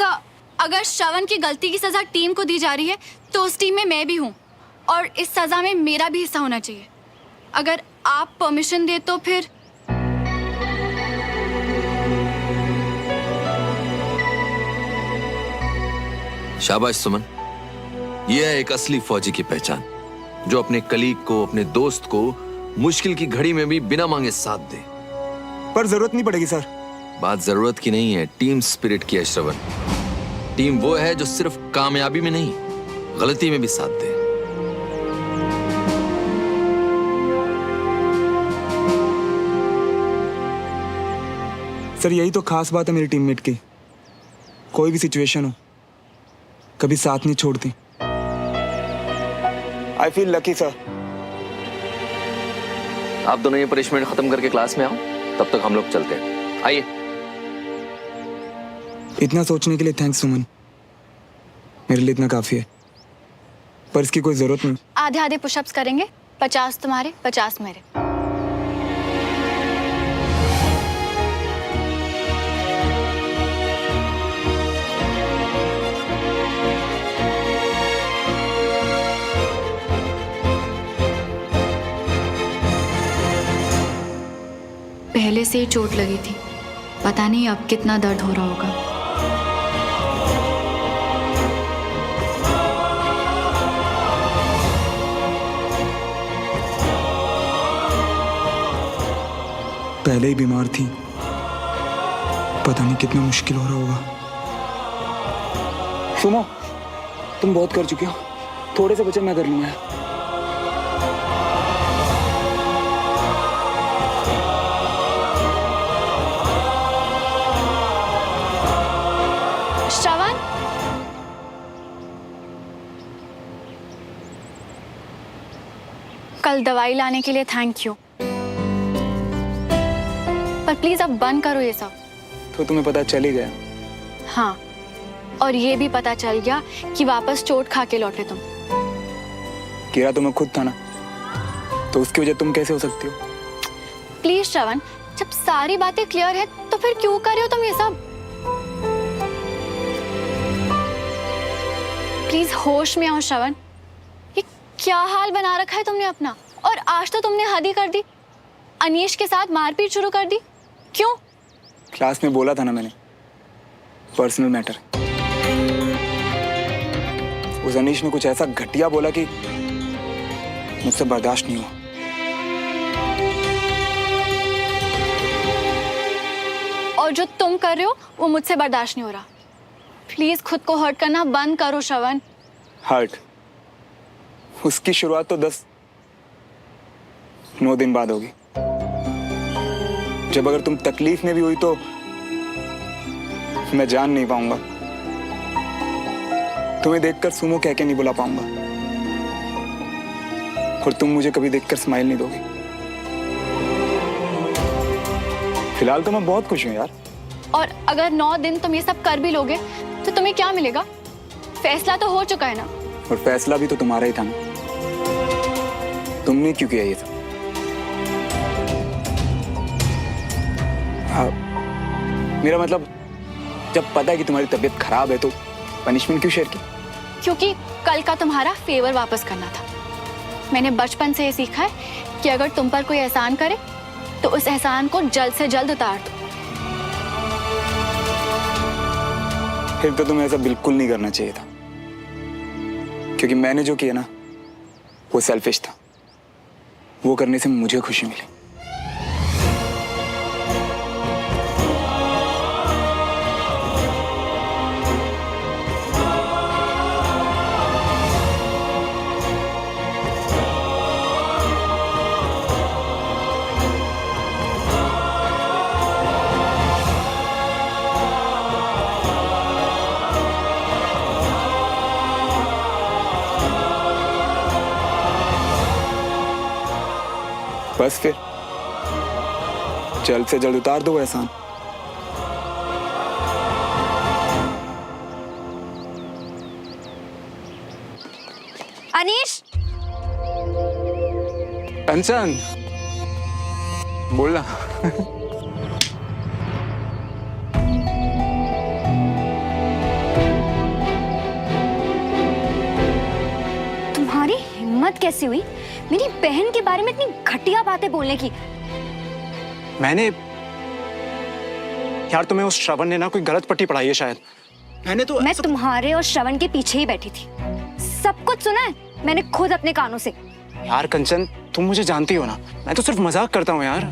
Sir, अगर श्रवण की गलती की सजा टीम को दी जा रही है तो उस टीम में मैं भी हूँ और इस सजा में मेरा भी हिस्सा होना चाहिए। अगर आप परमिशन दे तो फिर। शाबाश सुमन, यह है एक असली फौजी की पहचान, जो अपने कलीग को, अपने दोस्त को मुश्किल की घड़ी में भी बिना मांगे साथ दे। पर जरूरत नहीं पड़ेगी सर। बात जरूरत की नहीं है, टीम स्पिरिट की है श्रवण। टीम वो है जो सिर्फ कामयाबी में नहीं, गलती में भी साथ दे। सर यही तो खास बात है मेरी टीममेट की, कोई भी सिचुएशन हो कभी साथ नहीं छोड़ती। I feel lucky sir. आप दोनों ये पनिशमेंट खत्म करके क्लास में आओ, तब तक हम लोग चलते हैं। आइए। इतना सोचने के लिए थैंक्स सुमन, मेरे लिए इतना काफी है, पर इसकी कोई जरूरत नहीं। आधे आधे पुशअप्स करेंगे, 50 तुम्हारे 50 मेरे। पहले से ही चोट लगी थी, पता नहीं अब कितना दर्द हो रहा होगा। पहले ही बीमार थी, पता नहीं कितना मुश्किल हो रहा होगा। सुनो, तुम बहुत कर चुके हो, थोड़े से बचे मैं कर लूंगा। श्रवण, कल दवाई लाने के लिए थैंक यू, पर प्लीज अब बंद करो ये सब। तो तुम्हें पता चल ही गया? हाँ, और ये भी पता चल गया कि वापस चोट खा के लौटे तुम। कीड़ा तुम्हें खुद था ना, तो उसकी वजह तुम कैसे हो सकती हो? प्लीज श्रवण, जब सारी बातें क्लियर है तो फिर क्यों कर रहे हो तुम ये सब? प्लीज होश में आओ श्रवण। ये क्या हाल बना रखा है तुमने अपना, और आज तो तुमने हद ही कर दी, अनीश के साथ मारपीट शुरू कर दी। क्यों? क्लास में बोला था ना मैंने, पर्सनल मैटर। उस अनीश ने कुछ ऐसा घटिया बोला कि मुझसे बर्दाश्त नहीं हुआ। और जो तुम कर रहे हो वो मुझसे बर्दाश्त नहीं हो रहा। प्लीज खुद को हर्ट करना बंद करो श्रवण। हर्ट? उसकी शुरुआत तो 9 दिन बाद होगी, जब अगर तुम तकलीफ में भी हुई तो मैं जान नहीं पाऊंगा, तुम्हें देखकर सुमो कह के नहीं बुला पाऊंगा, और तुम मुझे कभी देखकर स्माइल नहीं दोगी। फिलहाल तो मैं बहुत खुश हूं यार। और अगर 9 दिन तुम ये सब कर भी लोगे तो तुम्हें क्या मिलेगा? फैसला तो हो चुका है ना। और फैसला भी तो तुम्हारा ही था ना, तुमने क्यों किया ये सब? मेरा मतलब, जब पता है कि तुम्हारी तबीयत खराब है तो पनिशमेंट क्यों शेयर की? क्योंकि कल का तुम्हारा फेवर वापस करना था। मैंने बचपन से ये सीखा है कि अगर तुम पर कोई एहसान करे तो उस एहसान को जल्द से जल्द उतार दो। फिर तो तुम्हें ऐसा बिल्कुल नहीं करना चाहिए था, क्योंकि मैंने जो किया ना वो सेल्फिश था। वो करने से मुझे खुशी मिली। बस फिर जल्द से जल्द उतार दो एहसान। अनीश, कंचन बोलना। कैसे हुई मेरी बहन के बारे में इतनी घटिया बातें बोलने की? मैंने यार तुम्हें उस श्रवण ने ना कोई गलत पट्टी पढ़ाई है शायद। मैंने तो मैं तुम्हारे और श्रवण के पीछे ही बैठी थी, सब कुछ सुना है मैंने खुद अपने कानों से। यार कंचन, तुम मुझे जानती हो ना, मैं तो सिर्फ मजाक करता हूँ यार।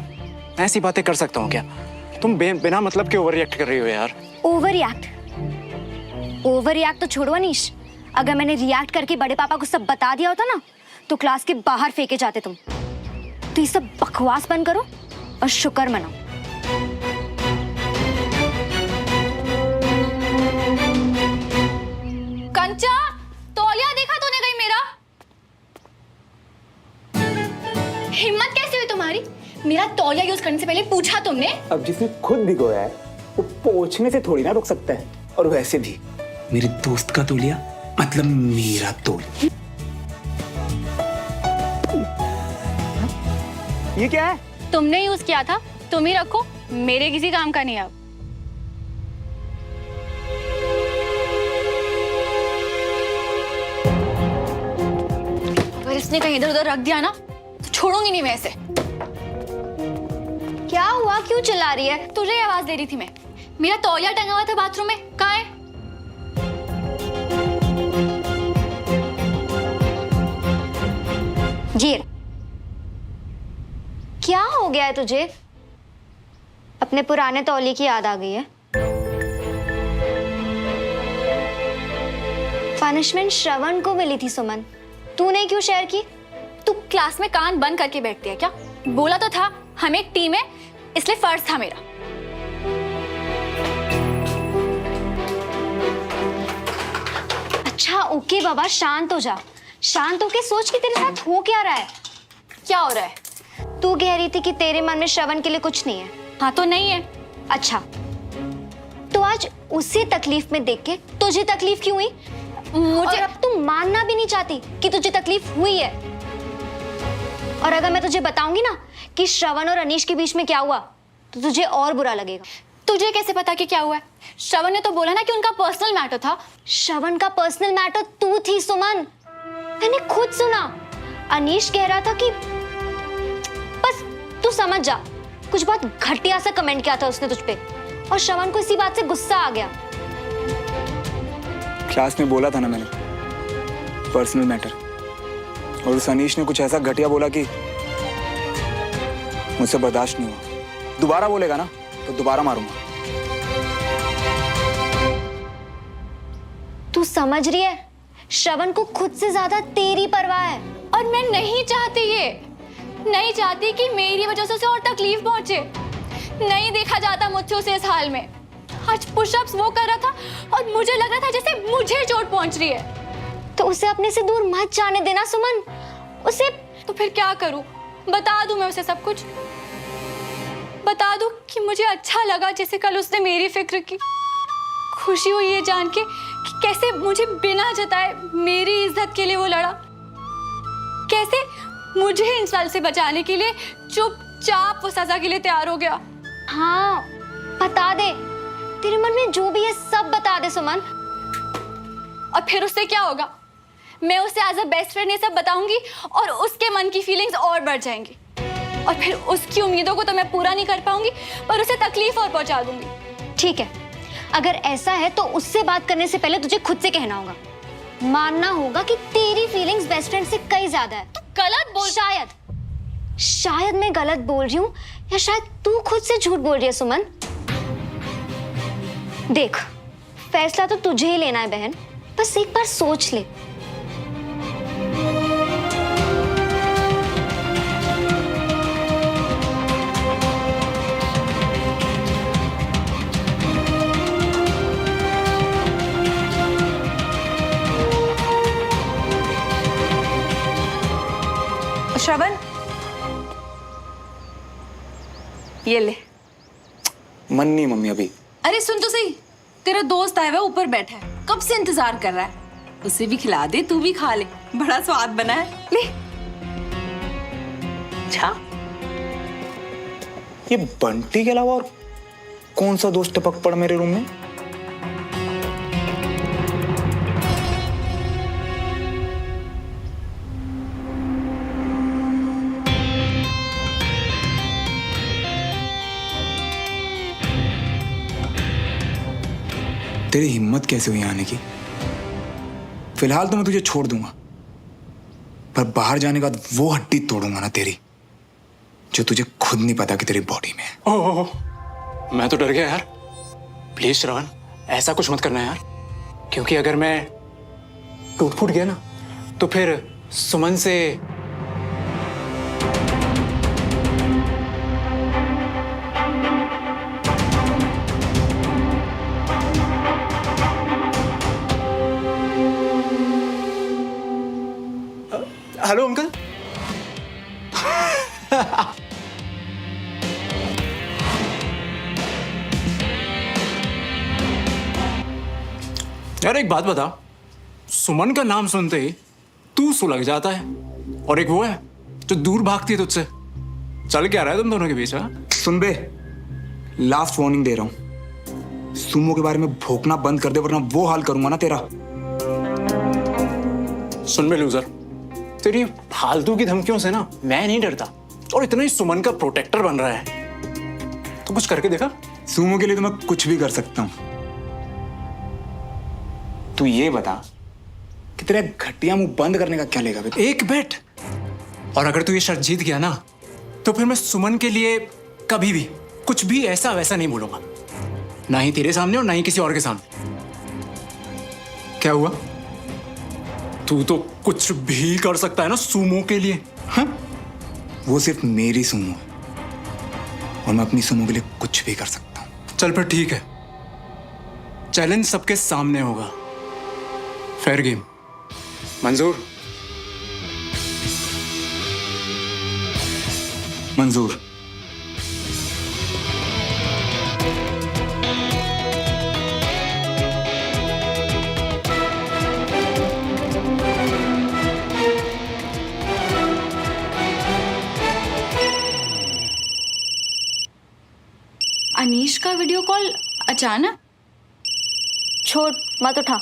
मैं ऐसी बातें कर सकता हूँ क्या? तुम बिना मतलब के ओवर रिएक्ट कर रही हो यार। ओवर रिएक्ट तो छोड़ो अनीश, अगर मैंने रिएक्ट करके बड़े पापा को सब बता दिया होता ना तो क्लास के बाहर फेंके जाते तुम। तो ये सब बकवास बंद करो और शुक्र मनाओ। कंचा, तौलिया देखा तूने कहीं मेरा? हिम्मत कैसे हुई तुम्हारी? मेरा तौलिया यूज करने से पहले पूछा तुमने? अब जिसने खुद भिगोया है वो पोंछने से थोड़ी ना रुक सकता है। और वैसे भी मेरे दोस्त का तौलिया मतलब मेरा तौलिया। ये क्या है? तुमने यूज किया था, तुम ही रखो, मेरे किसी काम का नहीं। अब अगर इसने कहीं इधर उधर रख दिया ना तो छोड़ूंगी नहीं मैं इसे। क्या हुआ, क्यों चिल्ला रही है? तुझे ही आवाज दे रही थी मैं। मेरा तौलिया टंगा हुआ था बाथरूम में, कहाँ है? जी क्या हो गया है तुझे? अपने पुराने तौलिए की याद आ गई है? पनिशमेंट श्रवण को मिली थी सुमन, तूने क्यों शेयर की? तू क्लास में कान बंद करके बैठती है क्या? बोला तो था हम एक टीम है, इसलिए फर्ज था मेरा। अच्छा ओके बाबा, शांत हो जा। शांत होके सोच कि तेरे साथ हो क्या रहा है। क्या हो रहा है? तू कह रही थी कि तेरे मन में श्रवण के लिए कुछ नहीं है। हाँ तो नहीं है। अच्छा तो आज उसे तकलीफ में देख के तुझे तकलीफ क्यों हुई? मुझे और अब तू मानना भी नहीं चाहती कि तुझे तकलीफ हुई है। और अगर मैं तुझे बताऊंगी ना कि श्रवण और अनीश के बीच में क्या हुआ तो तुझे और बुरा लगेगा। तुझे कैसे पता कि क्या हुआ है? श्रवण ने तो बोला ना कि उनका पर्सनल मैटर था। श्रवण का पर्सनल मैटर तू थी सुमन, मैंने खुद सुना। अनीश कह रहा था कि बस तू समझ जा, कुछ बहुत घटिया सा कमेंट किया था उसने तुझ पे और श्रवण को इसी बात से गुस्सा आ गया। क्लास में बोला था ना मैंने, पर्सनल मैटर। और उस अनीश ने कुछ ऐसा घटिया बोला कि मुझसे बर्दाश्त नहीं हुआ। दोबारा बोलेगा ना तो दोबारा मारूंगा। तू समझ रही है, श्रवण को खुद से ज्यादा तेरी परवाह है। और मैं नहीं चाहती ये, नहीं चाहती कि मेरी वजह से उसे और तकलीफ पहुंचे। नहीं देखा जाता मुझसे उसे इस हाल में। आज पुशअप्स वो कर रहा था और मुझे लग रहा था जैसे मुझे चोट पहुंच रही है। तो उसे अपने से दूर मत जाने देना सुमन। उसे तो फिर क्या करूं? बता दूं मैं उसे सब कुछ? बता दूं कि मुझे अच्छा लगा जैसे कल उसने मेरी फिक्र की। खुशी हुई ये जान के कि कैसे मुझे बिना जताए मेरी इज्जत के लिए वो लड़ा, कैसे मुझे इंसल्ट से बचाने के लिए चुपचाप वो सजा के लिए तैयार हो गया। हाँ बता दे, तेरे मन में जो भी है सब बता दे सुमन। और फिर उससे क्या होगा? मैं उसे एज अ बेस्ट फ्रेंड ये सब बताऊंगी और उसके मन की फीलिंग्स और बढ़ जाएंगी। और फिर उसकी उम्मीदों को तो मैं पूरा नहीं कर पाऊंगी पर उसे तकलीफ और पहुंचा दूंगी। ठीक है, अगर ऐसा है तो उससे बात करने से पहले तुझे खुद से कहना होगा, मानना होगा कि तेरी फीलिंग्स बेस्ट फ्रेंड से कई ज्यादा है। गलत बोल। शायद मैं गलत बोल रही हूँ या शायद तू खुद से झूठ बोल रही है सुमन। देख, फैसला तो तुझे ही लेना है बहन, बस एक बार सोच ले। श्रवण, ये ले। मन नहीं मम्मी अभी। अरे सुन तो सही, तेरा दोस्त आया हुआ ऊपर बैठा है, कब से इंतजार कर रहा है। उसे भी खिला दे, तू भी खा ले, बड़ा स्वाद बना है। ले। अच्छा, ये बंटी के अलावा और कौन सा दोस्त टपक पड़ा मेरे रूम में? तेरी हिम्मत कैसे हुई आने की? फिलहाल तो मैं तुझे छोड़ दूंगा, पर बाहर जाने के बाद वो हड्डी तोड़ूंगा ना तेरी, जो तुझे खुद नहीं पता कि तेरी बॉडी में है। ओह, मैं तो डर गया यार। प्लीज श्रवण, ऐसा कुछ मत करना यार, क्योंकि अगर मैं टूट फूट गया ना तो फिर सुमन से हेलो अंकल। यार एक बात बता, सुमन का नाम सुनते ही तू सुलग जाता है, और एक वो है जो दूर भागती है तुझसे। चल क्या रहा है तुम दोनों के बीच? हाँ, सुन बे, लास्ट वार्निंग दे रहा हूं, सुमो के बारे में भोंकना बंद कर दे, वरना वो हाल करूंगा ना तेरा। सुन बे लूजर, तेरी फालतू की धमकियों से ना मैं नहीं डरता, और इतना ही सुमन का प्रोटेक्टर बन रहा है तो कुछ करके देखा। सुमो के लिए तो मैं कुछ भी कर सकता हूं। तू ये बता कि तेरा घटिया मुंह बंद करने का क्या लेगा बे? एक बेट, और अगर तू ये शर्त जीत गया ना तो फिर मैं सुमन के लिए कभी भी कुछ भी ऐसा वैसा नहीं बोलूंगा, ना ही तेरे सामने और ना ही किसी और के सामने। क्या हुआ? तू तो कुछ भी कर सकता है ना सुमो के लिए। हाँ? वो सिर्फ मेरी सुमो है, और मैं अपनी सुमो के लिए कुछ भी कर सकता हूं। चल फिर ठीक है, चैलेंज सबके सामने होगा, फेयर गेम। मंजूर? मंजूर। अनीश का वीडियो कॉल अचानक? छोड़, मत उठा।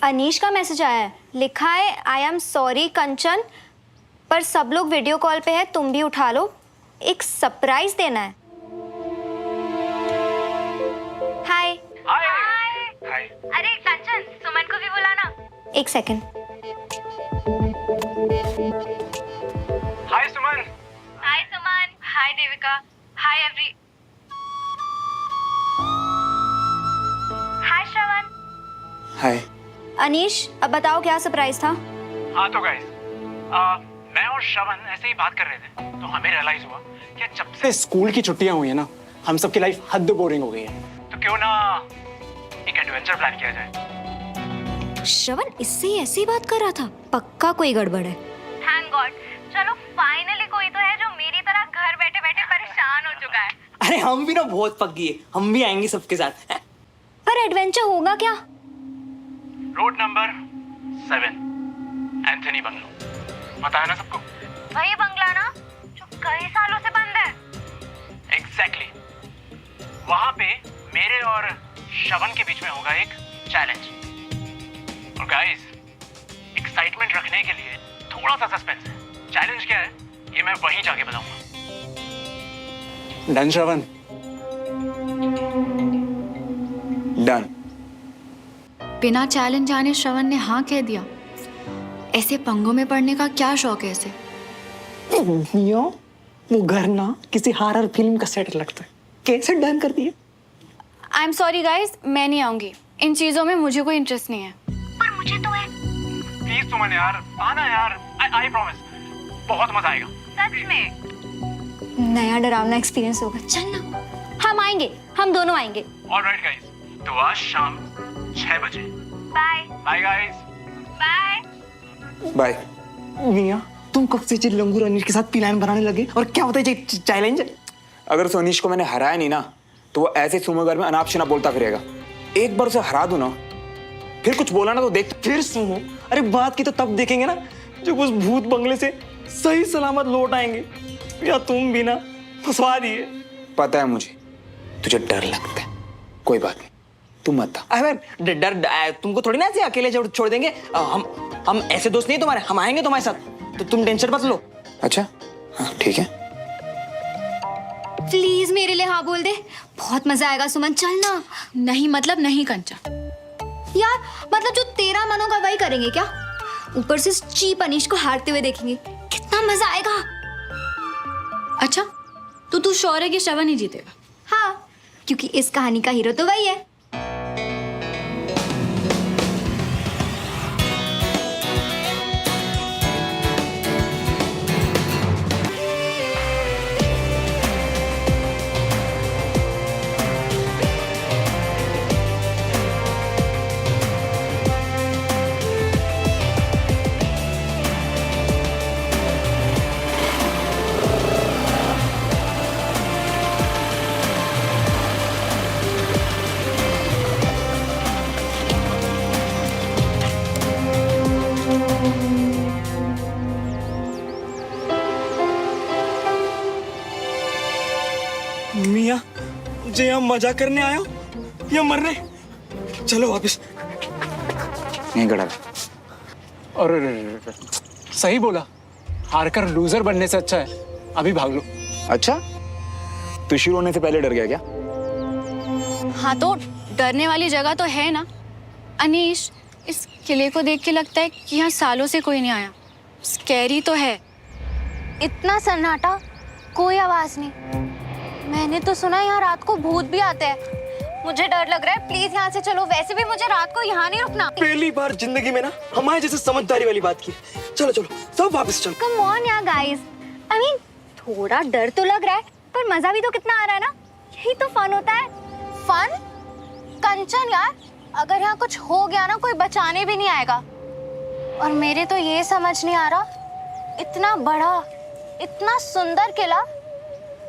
अनीश का मैसेज आया है, लिखा है आई एम सॉरी कंचन, पर सब लोग वीडियो कॉल पे है, तुम भी उठा लो, एक सरप्राइज देना है। हाय। हाय। अरे कंचन, सुमन को भी बुलाना। एक सेकंड। हाय सुमन। हाय सुमन। हाय देविका। हाय एवरी। हाय श्रवण। हाय। अनीश, अब बताओ क्या सरप्राइज था? हाँ तो गाइस, मैं और श्रवण ऐसे ही बात कर रहे थे तो हमें रियलाइज हुआ कि जब से स्कूल की छुट्टियां हुई है ना, हम सबकी लाइफ हद बोरिंग हो गई है, तो क्यों ना एक एडवेंचर प्लान किया जाए। श्रवण इससे ही ऐसी बात कर रहा था, पक्का कोई गड़बड़ है। थैंक गॉड, चलो फाइनली कोई तो है जो मेरी तरह घर बैठे बैठे परेशान हो चुका है। अरे हम भी ना बहुत पक गए, हम भी आएंगे सबके साथ। पर एडवेंचर होगा क्या? रोड नंबर 7, एंथनी बंगलो, पता है ना सबको? वही बंगला ना जो कई सालों से बंद है। एग्जैक्टली, वहां पे मेरे और श्रवण के बीच में होगा एक चैलेंज। और गाइस, एक्साइटमेंट रखने के लिए थोड़ा सा सस्पेंस है। चैलेंज क्या है ये मैं वहीं जाके बताऊंगा। डन श्रवण? डन। बिना चैलेंज जाने श्रवण ने हाँ कह दिया। ऐसे पंगों में पड़ने का क्या शौक है इसे? वो घर ना किसी हॉरर फिल्म का सेट लगता है, कैसे डन कर दिया। आई एम सॉरी गाइस, मैं नहीं आऊंगी, इन चीजों में मुझे कोई इंटरेस्ट नहीं है। पर मुझे तो है। प्लीज सुमन यार, आना यार, आई प्रॉमिस, बहुत मजा आएगा। सच में नया डरावना एक्सपीरियंस होगा। चल ना, हम आएंगे, हम दोनों आएंगे। ऑलराइट गाइस, तो आज शाम 6 बजे। Bye bye guys. Bye. Bye. मियां, तुम कब से लंगूर अनिश के साथ प्लान बनाने लगे, और क्या होता है चैलेंज? अगर उस अनीश को मैंने हराया नहीं ना, तो वो ऐसे सुमो घर में अनाप शनाप बोलता फिरेगा। एक बार उसे हरा दूं ना, फिर कुछ बोला ना तो देख। फिर सुनो, अरे बात की तो तब देखेंगे ना जब उस भूत बंगले से सही सलामत लौट आएंगे। या तुम भी ना फंसवा दिए। पता है मुझे तुझे डर लगता है, कोई बात नहीं, तू मत था। अरे डर तुमको थोड़ी ना ऐसे अकेले छोड़ देंगे। हम ऐसे दोस्त नहीं तुम्हारे, हम आएंगे तुम्हारे साथ। तो तुम टेंशन मत लो। अच्छा हाँ ठीक है। प्लीज मेरे लिए हाँ बोल दे, बहुत मजा आएगा सुमन, चल ना। नहीं मतलब नहीं कंचा। यार मतलब जो तेरा मन होगा वही करेंगे क्या? ऊपर से चीप अनीश को हारते हुए देखेंगे, कितना मजा आएगा। अच्छा तो तू श्योर है कि श्रवण ही जीतेगा? हाँ, क्योंकि इस कहानी का हीरो तो वही है। मियाँ मुझे यहाँ मजा करने आया हो या मरने? चलो वापस। नहीं गड़ा। और सही बोला, हारकर लूजर बनने से अच्छा है अभी भाग लो। अच्छा तू शुरू होने से पहले डर गया क्या? हाँ तो डरने वाली जगह तो है ना। अनीश, इस किले को देख के लगता है कि यहाँ सालों से कोई नहीं आया। स्कैरी तो है। इतना सन्नाटा, कोई आवाज नहीं। मैंने तो सुना यहाँ रात को भूत भी आते हैं। मुझे डर लग रहा है, प्लीज यहाँ से चलो। वैसे भी मुझे रात को यहाँ नहीं रुकना। पहली बार जिंदगी में ना हमारे जैसे समझदारी वाली बात की। चलो चलो सब वापस चलो। कम ऑन यार गाइस, आई मीन थोड़ा डर तो लग रहा है पर मजा भी तो कितना आ रहा है ना। यही तो फन होता है। फन? कंचन यार, अगर यहाँ कुछ हो गया ना कोई बचाने भी नहीं आएगा। और मेरे तो ये समझ नहीं आ रहा, इतना बड़ा इतना सुंदर किला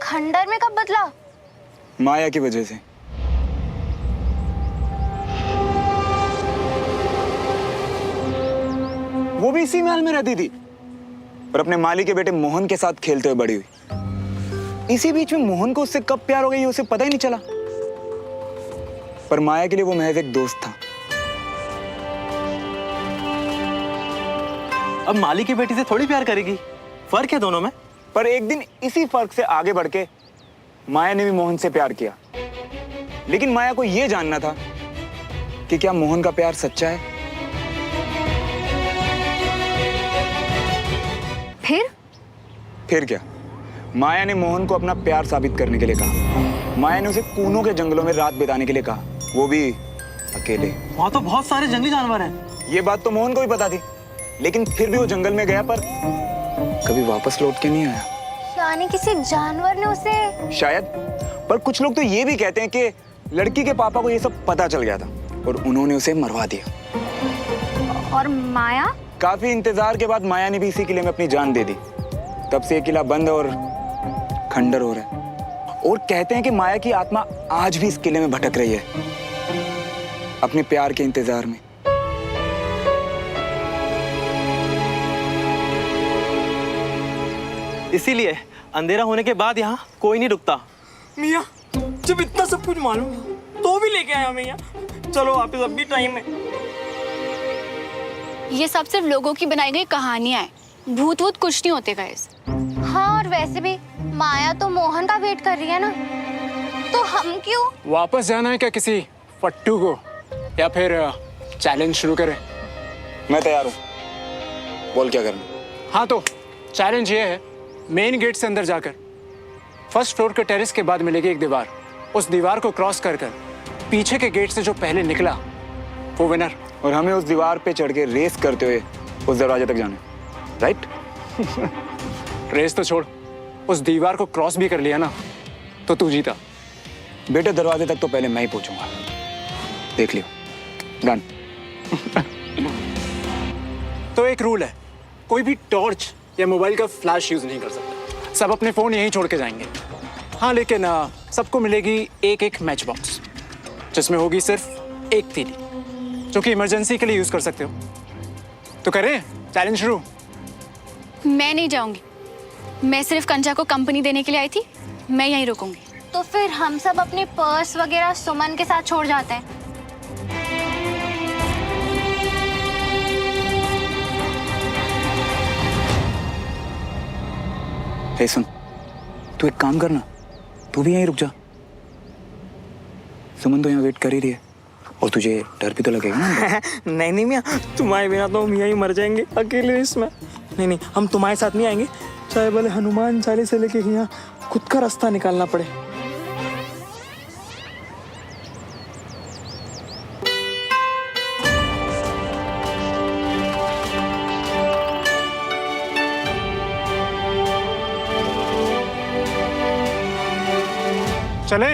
खंडर में कब बदला? माया की वजह से। वो भी इसी महल में रहती थी और अपने माली के बेटे मोहन के साथ खेलते हुए बड़ी हुई। इसी बीच में मोहन को उससे कब प्यार हो गई उसे पता ही नहीं चला। पर माया के लिए वो महज एक दोस्त था। अब माली की बेटी से थोड़ी प्यार करेगी, फर्क है दोनों में। पर एक दिन इसी फर्क से आगे बढ़ के माया ने भी मोहन से प्यार किया। लेकिन माया को यह जानना था कि क्या मोहन का प्यार सच्चा है। फिर क्या, माया ने मोहन को अपना प्यार साबित करने के लिए कहा। माया ने उसे कूनों के जंगलों में रात बिताने के लिए कहा, वो भी अकेले। वहाँ तो बहुत सारे जंगली जानवर हैं। ये बात तो मोहन को भी पता थी, लेकिन फिर भी वो जंगल में गया पर कभी वापस लौट के नहीं आया। यानी किसी जानवर ने उसे? शायद। पर कुछ लोग तो ये भी कहते हैं कि लड़की के पापा को ये सब पता चल गया था और उन्होंने उसे मरवा दिया। और माया? काफी इंतजार के बाद माया ने भी इसी किले में अपनी जान दे दी। तब से ये किला बंद और खंडर हो रहा है। और कहते हैं कि माया की आत्मा आज भी इस किले में भटक रही है, अपने प्यार के इंतजार में। इसीलिए अंधेरा होने के बाद यहाँ कोई नहीं रुकता। मियाँ जब इतना सब कुछ मालूम था तो भी लेके आया मैं यहाँ। चलो वापस, अब भी टाइम है। ये सब सिर्फ लोगों की बनाई गई कहानियां हैं। भूत वूत कुछ नहीं होते गाइस। हाँ, और वैसे भी माया तो मोहन का वेट कर रही है ना, तो हम क्यों? वापस जाना है क्या किसी फट्टू को, या फिर चैलेंज शुरू करें? मैं तैयार हूँ, बोल क्या करना। हाँ तो चैलेंज ये है, मेन गेट से अंदर जाकर फर्स्ट फ्लोर के टेरेस के बाद मिलेगी एक दीवार। उस दीवार को क्रॉस कर कर पीछे के गेट से जो पहले निकला वो विनर। और हमें उस दीवार पे चढ़ के रेस करते हुए उस दरवाजे तक जाना, राइट? रेस तो छोड़, उस दीवार को क्रॉस भी कर लिया ना तो तू जीता। बेटे दरवाजे तक तो पहले मैं ही पहुंचूंगा, देख लियो। डन। तो एक रूल है, कोई भी टॉर्च या मोबाइल का फ्लैश यूज नहीं कर सकता। सब अपने फोन यहीं छोड़ के जाएंगे। हाँ लेकिन सबको मिलेगी एक एक मैच बॉक्स, जिसमें होगी सिर्फ एक तीली, जो कि इमरजेंसी के लिए यूज कर सकते हो। तो करें चैलेंज शुरू? मैं नहीं जाऊंगी, मैं सिर्फ कंचा को कंपनी देने के लिए आई थी। मैं यहीं रुकूंगी। तो फिर हम सब अपने पर्स वगैरह सुमन के साथ छोड़ जाते हैं। हे सुन, तू एक काम करना, तू भी यहीं रुक जा। सुमन तो यहाँ वेट कर ही रही है और तुझे डर भी तो लगेगा ना। नहीं नहीं मियाँ, तुम्हारे बिना तो हम यहीं मर जाएंगे अकेले इसमें। नहीं नहीं, हम तुम्हारे साथ नहीं आएंगे, चाहे भले हनुमान चालीसा लेके यहाँ खुद का रास्ता निकालना पड़े। चले